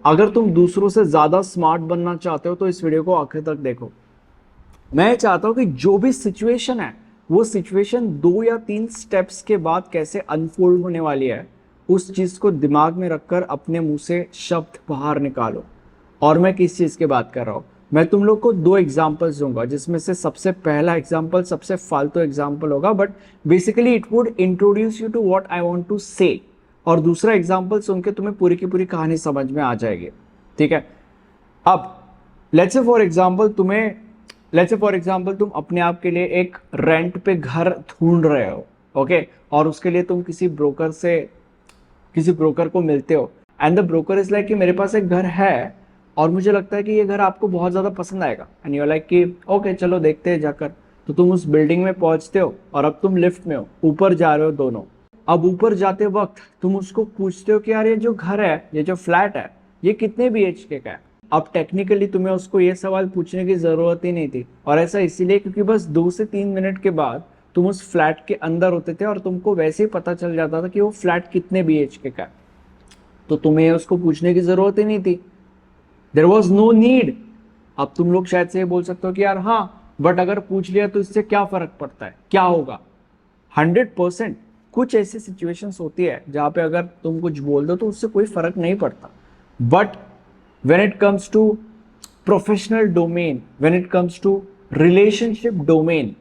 अगर तुम दूसरों से ज्यादा स्मार्ट बनना चाहते हो तो इस वीडियो को आखिर तक देखो। मैं चाहता हूं कि जो भी सिचुएशन है वो सिचुएशन 2 या 3 स्टेप्स के बाद कैसे अनफोल्ड होने वाली है, उस चीज को दिमाग में रखकर अपने मुंह से शब्द बाहर निकालो। और मैं किस चीज की बात कर रहा हूं, मैं तुम लोग को 2 एग्जाम्पल्स दूंगा, जिसमें से सबसे पहला एग्जाम्पल सबसे फालतू एग्जाम्पल होगा, but basically it would introduce you to what I want to say. और दूसरा एग्जाम्पल सुन के तुम्हें पूरी की पूरी कहानी समझ में आ जाएगी। ठीक है, अब लेट्स से फॉर एग्जांपल तुम अपने आप के लिए एक रेंट पे घर ढूंढ रहे हो। ओके, और उसके लिए तुम किसी ब्रोकर को मिलते हो, and the broker is like कि मेरे पास एक घर है और मुझे लगता है कि ये घर आपको बहुत ज्यादा पसंद आएगा, एंड यू आर लाइक कि ओके चलो देखते हैं जाकर। तो तुम उस बिल्डिंग में पहुंचते हो और अब तुम लिफ्ट में हो, ऊपर जा रहे हो दोनों। अब ऊपर जाते वक्त तुम उसको पूछते हो कि यार ये जो घर है, ये जो फ्लैट है, ये कितने BHK का है। अब टेक्निकली तुम्हें उसको ये सवाल पूछने की जरूरत ही नहीं थी, और ऐसा इसीलिए क्योंकि बस 2 से 3 मिनट के बाद तुम उस फ्लैट के अंदर होते थे और तुमको वैसे ही पता चल जाता था कि वो फ्लैट कितने BHK का है। तो तुम्हें उसको पूछने की जरूरत ही नहीं थी, देयर वॉज नो नीड। अब तुम लोग शायद से ये बोल सकते हो कि यार हाँ, बट अगर पूछ लिया तो इससे क्या फर्क पड़ता है, क्या होगा। 100% कुछ ऐसी सिचुएशंस होती है जहां पे अगर तुम कुछ बोल दो तो उससे कोई फर्क नहीं पड़ता, but when it comes to professional domain, when it comes to relationship domain,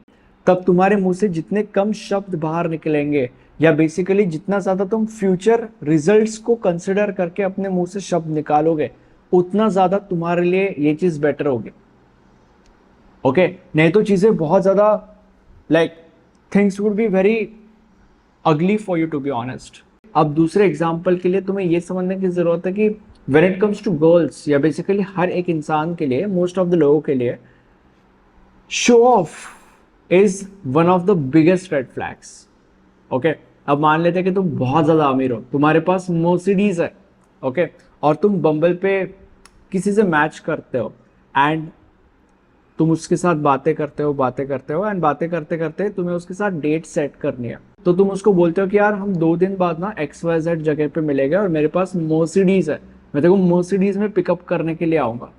तब तुम्हारे मुंह से जितने कम शब्द बाहर निकलेंगे, या बेसिकली जितना ज्यादा तुम फ्यूचर रिजल्ट्स को कंसिडर करके अपने मुंह से शब्द निकालोगे, उतना ज्यादा तुम्हारे लिए ये चीज बेटर होगी। ओके, नहीं तो चीजें बहुत ज्यादा like things would be very ugly for you to be honest. अब दूसरे एग्जाम्पल के लिए तुम्हें यह समझने की जरूरत है कि when it comes to girls, या बेसिकली हर एक इंसान के लिए, मोस्ट ऑफ द लोगों के लिए, show off is one of the biggest red flags. Okay, अब मान लेते हैं कि तुम बहुत ज्यादा अमीर हो, तुम्हारे पास मर्सिडीज है, ओके, और तुम बम्बल पे किसी से मैच करते हो, एंड तुम उसके साथ बातें करते हो एंड बातें करते करते तुम्हें उसके साथ डेट सेट करनी है। तो तुम उसको बोलते हो कि यार हम 2 दिन बाद ना XYZ जगह पे मिलेंगे और मेरे पास मर्सिडीज है, मैं तेरे को मर्सिडीज में पिकअप करने के लिए आऊंगा।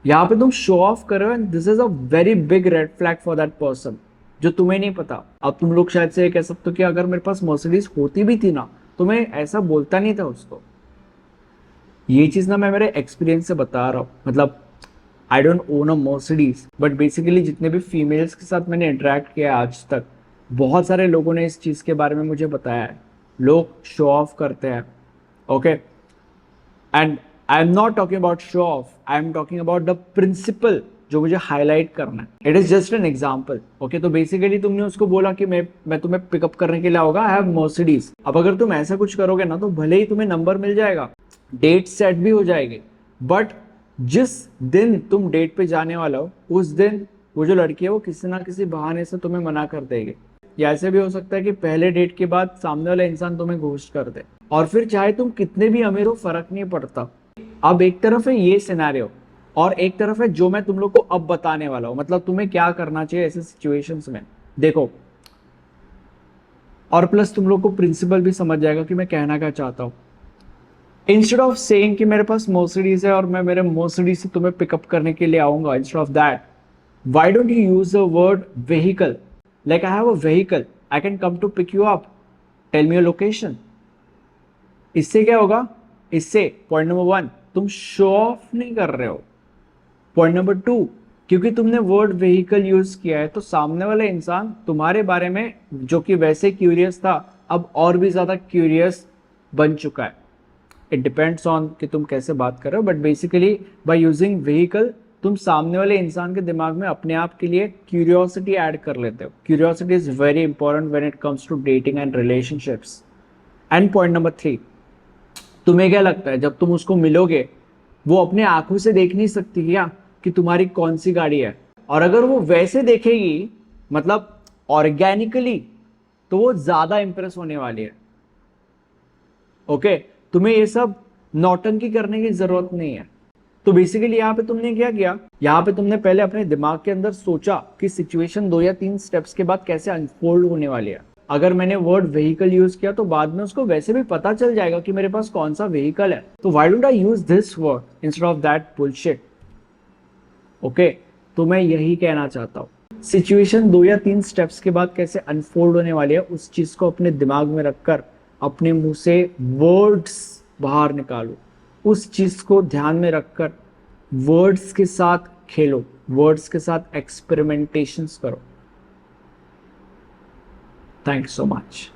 यहाँ पे तुम शो ऑफ कर रहे हो, and this is a very big red flag for that person, जो तुम्हें नहीं पता। अब तुम लोग शायद से ये कह सकते हो कि अगर मेरे पास मर्सिडीज होती भी थी ना तो मैं ऐसा बोलता नहीं था उसको। ये चीज ना मैं मेरे एक्सपीरियंस से बता रहा हूँ, मतलब I don't own a Mercedes, but basically जितने भी फीमेल्स के साथ मैंने इंटरेक्ट किया आज तक, बहुत सारे लोगों ने इस चीज के बारे में मुझे बताया है। लोग शो ऑफ करते हैं, okay, and I am not talking about show off, I am talking about the principle जो मुझे हाईलाइट करना है। It is just an example. Okay, तो बेसिकली तुमने उसको बोला कि मैं तुम्हें पिकअप करने के लिए आऊंगा, आई हैव मर्सिडीज। अब अगर तुम ऐसा कुछ करोगे ना तो भले ही तुम्हें नंबर मिल जाएगा, डेट सेट भी हो जाएगी, बट जिस दिन तुम डेट पे जाने वाला हो उस दिन वो जो लड़की है वो किसी ना किसी बहाने से तुम्हें मना कर देगी। या ऐसे भी हो सकता है कि पहले डेट के बाद सामने वाला इंसान तुम्हें घोस्ट कर दे, और फिर चाहे तुम कितने भी अमीर हो फर्क नहीं पड़ता। अब एक तरफ है ये सिनेरियो, और एक तरफ है जो मैं तुम लोग को अब बताने वाला हूं, मतलब तुम्हें क्या करना चाहिए ऐसे सिचुएशंस में। देखो, और प्लस तुम लोग को प्रिंसिपल भी समझ जाएगा कि मैं कहना क्या चाहता हूं। इंस्टेड ऑफ सेइंग कि मेरे पास मर्सिडीज है और मैं मेरे मर्सिडीज से तुम्हें पिकअप करने के लिए आऊंगा, instead of that why don't you use the word vehicle, like I have a vehicle, I can come to pick you up, tell me your location. इससे क्या होगा, इससे पॉइंट नंबर 1 तुम शो ऑफ नहीं कर रहे हो। पॉइंट नंबर 2, क्योंकि तुमने वर्ड व्हीकल यूज किया है तो सामने वाला इंसान तुम्हारे बारे में जो कि वैसे क्यूरियस था अब और भी ज्यादा क्यूरियस बन चुका है। इट डिपेंड्स ऑन कि तुम कैसे बात कर रहे हो, but basically by using vehicle तुम सामने वाले इंसान के दिमाग में अपने आप के लिए क्यूरियोसिटी ऐड कर लेते हो। Curiosity is very important when it comes to dating and relationships. And point number 3, तुम्हें क्या लगता है जब तुम उसको मिलोगे वो अपने आंखों से देख नहीं सकती क्या कि तुम्हारी कौन सी गाड़ी है? और अगर वो वैसे देखेगी, मतलब ऑर्गेनिकली, तो वो ज्यादा इंप्रेस होने वाली है। ओके, तुम्हें ये सब नौटंकी करने की जरूरत नहीं है। तो बेसिकली यहाँ पे तुमने क्या किया, यहाँ पे तुमने पहले अपने दिमाग के अंदर सोचा कि सिचुएशन 2 या 3 स्टेप्स के बाद कैसे अनफोल्ड होने वाली है। अगर मैंने वर्ड व्हीकल यूज किया तो बाद में उसको वैसे भी पता चल जाएगा कि मेरे पास कौन सा व्हीकल है, तो why don't I use this word instead of that bullshit. Okay, तो मैं यही कहना चाहता हूँ, सिचुएशन 2 या 3 स्टेप्स के बाद कैसे अनफोल्ड होने वाली है उस चीज को अपने दिमाग में रखकर अपने मुंह से वर्ड्स बाहर निकालो, उस चीज को ध्यान में रखकर वर्ड्स के साथ खेलो, वर्ड्स के साथ एक्सपेरिमेंटेशंस करो। Thank you so much.